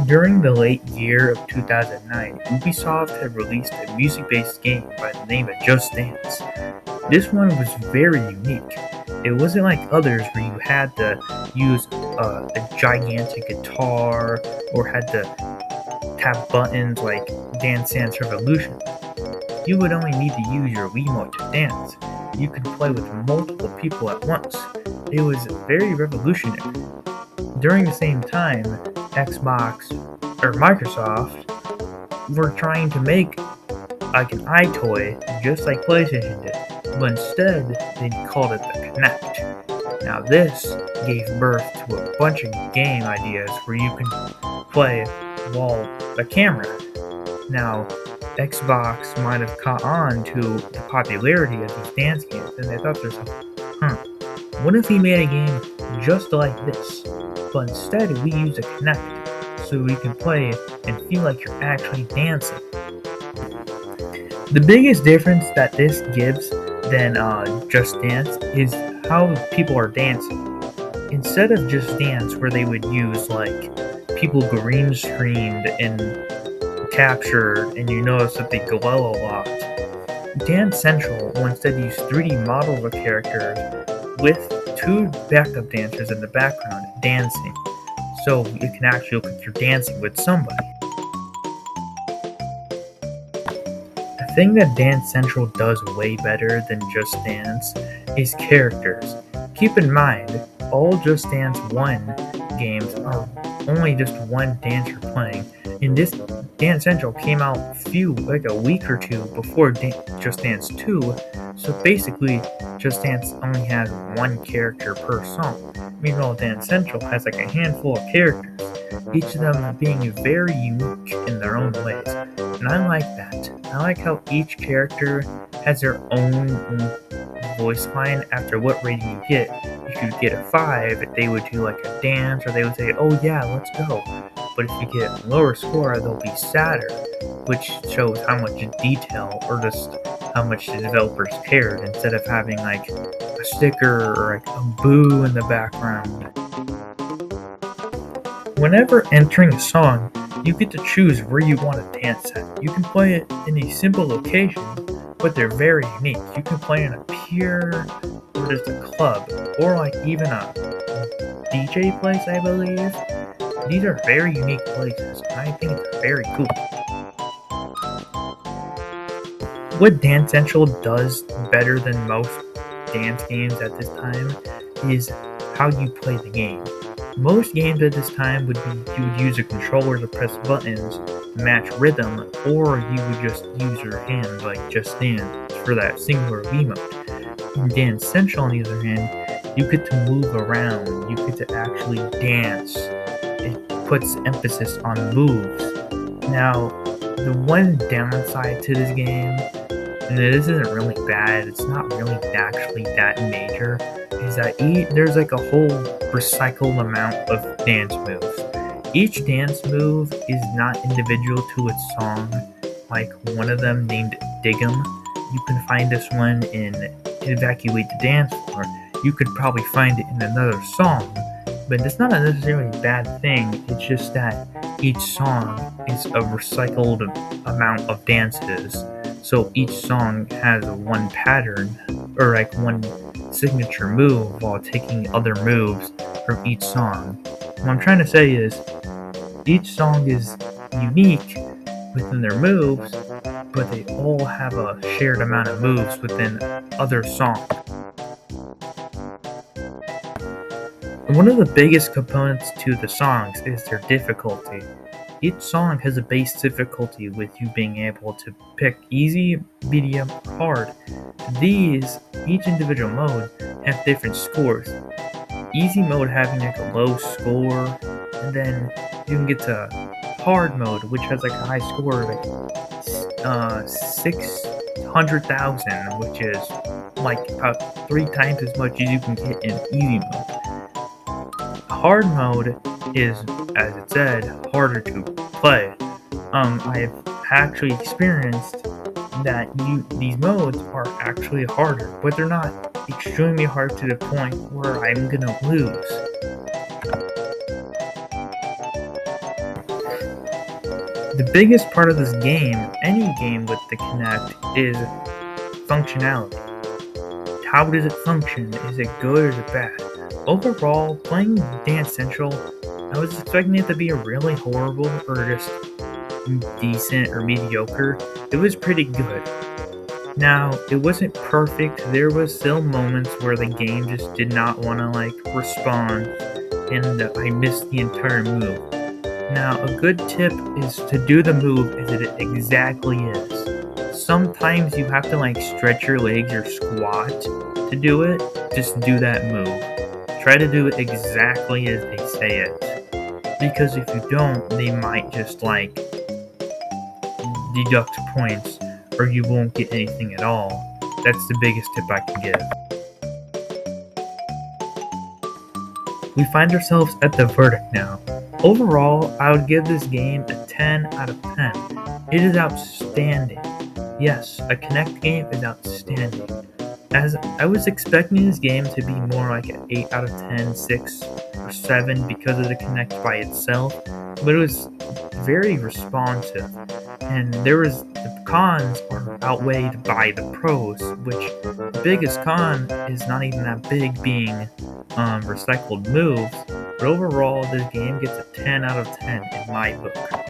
During the late year of 2009, Ubisoft had released a music-based game by the name of Just Dance. This one was very unique. It wasn't like others where you had to use a gigantic guitar or had to tap buttons like Dance Dance Revolution. You would only need to use your Wiimote to dance. You could play with multiple people at once. It was very revolutionary. During the same time, Xbox or Microsoft were trying to make like an iToy just like PlayStation did, but instead they called it the Kinect. Now this gave birth to a bunch of game ideas where you can play while the camera. Now Xbox might have caught on to the popularity of these dance games, and they thought to themselves, what if we made a game just like this, but instead we use a Kinect so we can play and feel like you're actually dancing. The biggest difference that this gives than Just Dance is how people are dancing. Instead of Just Dance, where they would use like people green screened and captured, and you notice that they glow a lot, Dance Central will instead use 3D models of characters with two backup dancers in the background dancing, so it can actually look like you're dancing with somebody. The thing that Dance Central does way better than Just Dance is characters. Keep in mind, all Just Dance 1 games are only just one dancer playing, and this Dance Central came out like a week or two before Just Dance 2, so basically Just Dance only has one character per song. Meanwhile, Dance Central has like a handful of characters, each of them being very unique in their own ways, and I like that. I like how each character has their own voice line after what rating you get. If you get a 5, they would do like a dance, or they would say, oh yeah, let's go. But if you get a lower score, they'll be sadder, which shows how much detail or just how much the developers cared, instead of having like a sticker or like a boo in the background. Whenever entering a song, you get to choose where you want to dance at. You can play it in a simple location, but they're very unique. You can play in a pier, or just a club, or like even a DJ place, I believe. These are very unique places, and I think it's very cool. What Dance Central does better than most dance games at this time is how you play the game. Most games at this time would be you would use a controller to press buttons, match rhythm, or you would just use your hands like Just Dance for that singular Wiimote. In Dance Central, on the other hand, you get to move around, you get to actually dance. It puts emphasis on moves. Now, the one downside to this game, and this isn't really bad, it's not really actually that major, is that there's like a whole recycled amount of dance moves. Each dance move is not individual to its song, like one of them named Dig 'em. You can find this one in Evacuate the Dance Floor. You could probably find it in another song, but it's not a necessarily bad thing. It's just that each song is a recycled amount of dances. So each song has one pattern, or like one signature move, while taking other moves from each song. What I'm trying to say is, each song is unique within their moves, but they all have a shared amount of moves within other songs. One of the biggest components to the songs is their difficulty. Each song has a base difficulty, with you being able to pick easy, medium, hard. Each individual mode, have different scores. Easy mode having like a low score, and then you can get to hard mode, which has like a high score, like 600,000, which is like about 3 times as much as you can get in easy mode. Hard mode is, as it said, harder to play. I've actually experienced that these modes are actually harder, but they're not extremely hard to the point where I'm gonna lose. The biggest part of this game, any game with the Kinect, is functionality. How does it function? Is it good or is it bad? Overall, playing Dance Central, I was expecting it to be really horrible or just decent or mediocre. It was pretty good. Now, it wasn't perfect. There was still moments where the game just did not want to respond, and I missed the entire move. Now, a good tip is to do the move as it exactly is. Sometimes you have to stretch your legs or squat to do it. Just do that move. Try to do it exactly as they say it. Because if you don't, they might just deduct points or you won't get anything at all. That's the biggest tip I can give. We find ourselves at the verdict now. Overall, I would give this game a 10 out of 10. It is outstanding. Yes, a Kinect game is outstanding. As I was expecting this game to be more like an 8 out of 10, 6, or 7 because of the Kinect by itself, but it was very responsive, and the cons are outweighed by the pros, which the biggest con is not even that big, being recycled moves, but overall this game gets a 10 out of 10 in my book.